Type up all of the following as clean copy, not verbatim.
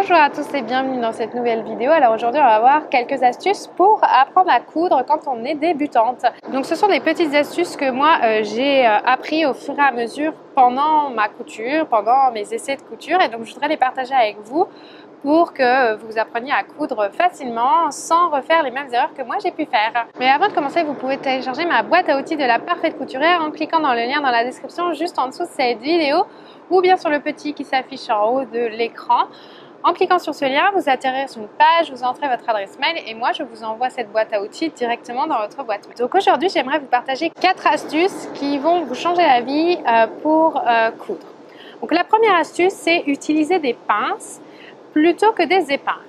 Bonjour à tous et bienvenue dans cette nouvelle vidéo. Alors aujourd'hui on va voir quelques astuces pour apprendre à coudre quand on est débutante. Donc ce sont des petites astuces que moi j'ai appris au fur et à mesure pendant ma couture, pendant mes essais de couture, et donc je voudrais les partager avec vous pour que vous appreniez à coudre facilement sans refaire les mêmes erreurs que moi j'ai pu faire. Mais avant de commencer, vous pouvez télécharger ma boîte à outils de la parfaite couturière en cliquant dans le lien dans la description juste en dessous de cette vidéo ou bien sur le petit qui s'affiche en haut de l'écran. En cliquant sur ce lien, vous atterrirez sur une page, vous entrez votre adresse mail et moi je vous envoie cette boîte à outils directement dans votre boîte mail. Donc aujourd'hui, j'aimerais vous partager 4 astuces qui vont vous changer la vie pour coudre. Donc la première astuce, c'est utiliser des pinces plutôt que des épingles.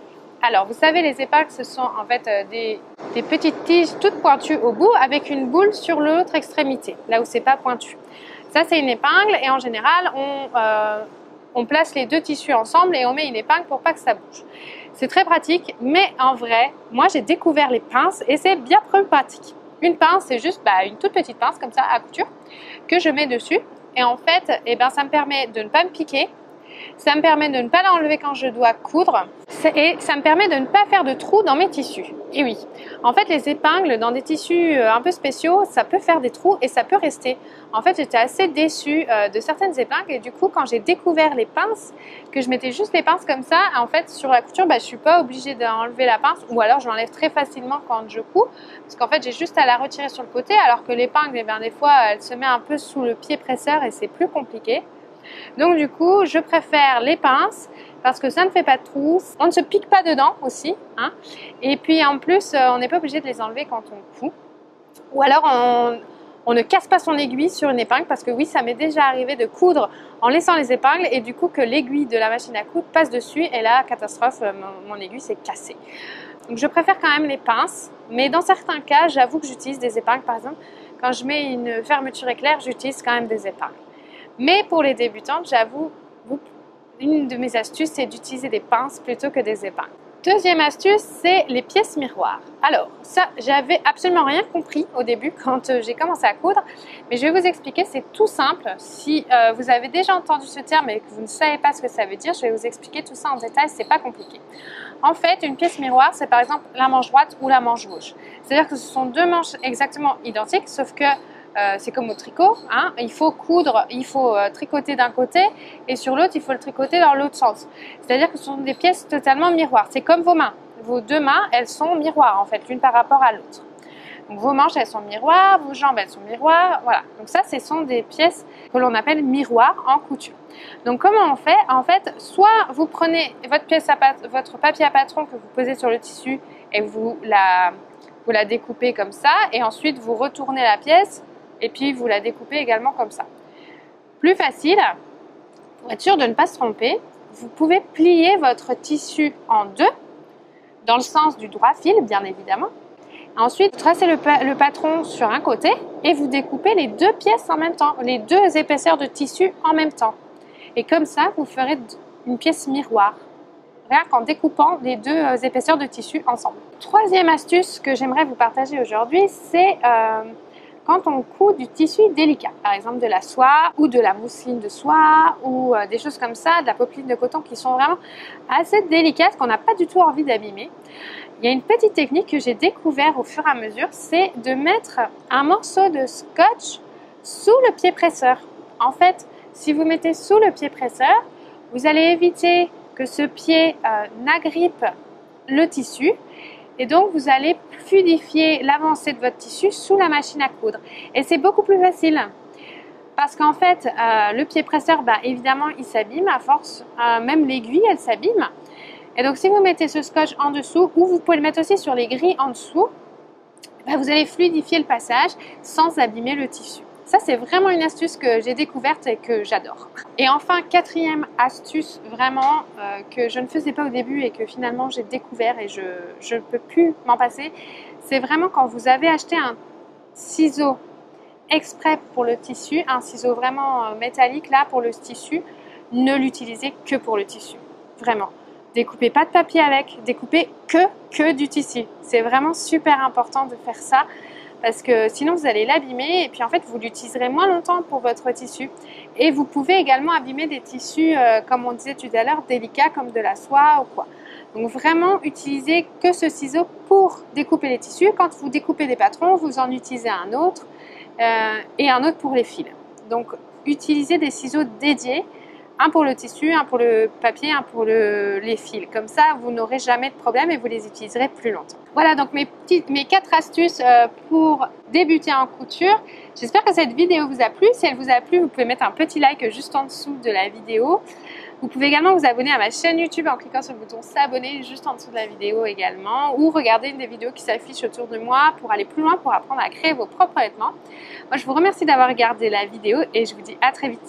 Alors vous savez, les épingles, ce sont en fait des petites tiges toutes pointues au bout avec une boule sur l'autre extrémité, là où c'est pas pointu. Ça c'est une épingle et en général on place les deux tissus ensemble et on met une épingle pour pas que ça bouge. C'est très pratique, mais en vrai, moi j'ai découvert les pinces et c'est bien plus pratique. Une pince, c'est juste une toute petite pince comme ça à couture que je mets dessus et en fait, ça me permet de ne pas me piquer, ça me permet de ne pas l'enlever quand je dois coudre et ça me permet de ne pas faire de trous dans mes tissus. Et oui, en fait les épingles dans des tissus un peu spéciaux, ça peut faire des trous et ça peut rester. En fait j'étais assez déçue de certaines épingles et du coup quand j'ai découvert les pinces, que je mettais juste les pinces comme ça, en fait sur la couture je ne suis pas obligée d'enlever la pince ou alors je l'enlève très facilement quand je couds parce qu'en fait j'ai juste à la retirer sur le côté alors que l'épingle des fois elle se met un peu sous le pied presseur et c'est plus compliqué. Donc du coup, je préfère les pinces parce que ça ne fait pas de trous. On ne se pique pas dedans aussi. Et puis en plus, on n'est pas obligé de les enlever quand on coud. Ou alors, on ne casse pas son aiguille sur une épingle parce que oui, ça m'est déjà arrivé de coudre en laissant les épingles et du coup que l'aiguille de la machine à coudre passe dessus et là, catastrophe, mon aiguille s'est cassée. Donc je préfère quand même les pinces. Mais dans certains cas, j'avoue que j'utilise des épingles. Par exemple, quand je mets une fermeture éclair, j'utilise quand même des épingles. Mais pour les débutantes, j'avoue, une de mes astuces, c'est d'utiliser des pinces plutôt que des épingles. Deuxième astuce, c'est les pièces miroirs. Alors, ça, j'avais absolument rien compris au début quand j'ai commencé à coudre, mais je vais vous expliquer, c'est tout simple. Si vous avez déjà entendu ce terme et que vous ne savez pas ce que ça veut dire, je vais vous expliquer tout ça en détail, c'est pas compliqué. En fait, une pièce miroir, c'est par exemple la manche droite ou la manche gauche. C'est-à-dire que ce sont deux manches exactement identiques, sauf que c'est comme au tricot, il faut coudre, il faut tricoter d'un côté et sur l'autre il faut le tricoter dans l'autre sens. C'est-à-dire que ce sont des pièces totalement miroirs. C'est comme vos mains. Vos deux mains, elles sont miroirs en fait, l'une par rapport à l'autre. Donc vos manches, elles sont miroirs, vos jambes, elles sont miroirs, voilà. Donc ça, ce sont des pièces que l'on appelle miroirs en couture. Donc comment on fait? En fait, soit vous prenez votre papier à patron que vous posez sur le tissu et vous la découpez comme ça et ensuite vous retournez la pièce et puis vous la découpez également comme ça. Plus facile, pour être sûr de ne pas se tromper, vous pouvez plier votre tissu en deux, dans le sens du droit fil bien évidemment. Ensuite, tracez le patron sur un côté et vous découpez les deux pièces en même temps, les deux épaisseurs de tissu en même temps. Et comme ça, vous ferez une pièce miroir, rien qu'en découpant les deux épaisseurs de tissu ensemble. Troisième astuce que j'aimerais vous partager aujourd'hui, c'est quand on coud du tissu délicat, par exemple de la soie ou de la mousseline de soie ou des choses comme ça, de la popeline de coton qui sont vraiment assez délicates qu'on n'a pas du tout envie d'abîmer. Il y a une petite technique que j'ai découvert au fur et à mesure, c'est de mettre un morceau de scotch sous le pied presseur. En fait, si vous mettez sous le pied presseur, vous allez éviter que ce pied n'agrippe le tissu. Et donc, vous allez fluidifier l'avancée de votre tissu sous la machine à coudre. Et c'est beaucoup plus facile. Parce qu'en fait, le pied presseur, évidemment, il s'abîme à force. Même l'aiguille, elle s'abîme. Et donc, si vous mettez ce scotch en dessous, ou vous pouvez le mettre aussi sur les grilles en dessous, vous allez fluidifier le passage sans abîmer le tissu. Ça, c'est vraiment une astuce que j'ai découverte et que j'adore. Et enfin, quatrième astuce vraiment que je ne faisais pas au début et que finalement j'ai découvert et je ne peux plus m'en passer, c'est vraiment quand vous avez acheté un ciseau exprès pour le tissu, un ciseau vraiment métallique là pour le tissu, ne l'utilisez que pour le tissu. Vraiment. Découpez pas de papier avec, découpez que du tissu. C'est vraiment super important de faire ça. parce que sinon vous allez l'abîmer et puis en fait vous l'utiliserez moins longtemps pour votre tissu. Et vous pouvez également abîmer des tissus, comme on disait tout à l'heure, délicats comme de la soie ou quoi. Donc vraiment utilisez que ce ciseau pour découper les tissus. Quand vous découpez des patrons, vous en utilisez un autre et un autre pour les fils. Donc utilisez des ciseaux dédiés, un pour le tissu, un pour le papier, un pour les fils. Comme ça, vous n'aurez jamais de problème et vous les utiliserez plus longtemps. Voilà donc mes 4 astuces pour débuter en couture. J'espère que cette vidéo vous a plu. Si elle vous a plu, vous pouvez mettre un petit like juste en dessous de la vidéo. Vous pouvez également vous abonner à ma chaîne YouTube en cliquant sur le bouton s'abonner juste en dessous de la vidéo également, ou regarder une des vidéos qui s'affichent autour de moi pour aller plus loin, pour apprendre à créer vos propres vêtements. Moi je vous remercie d'avoir regardé la vidéo et je vous dis à très vite.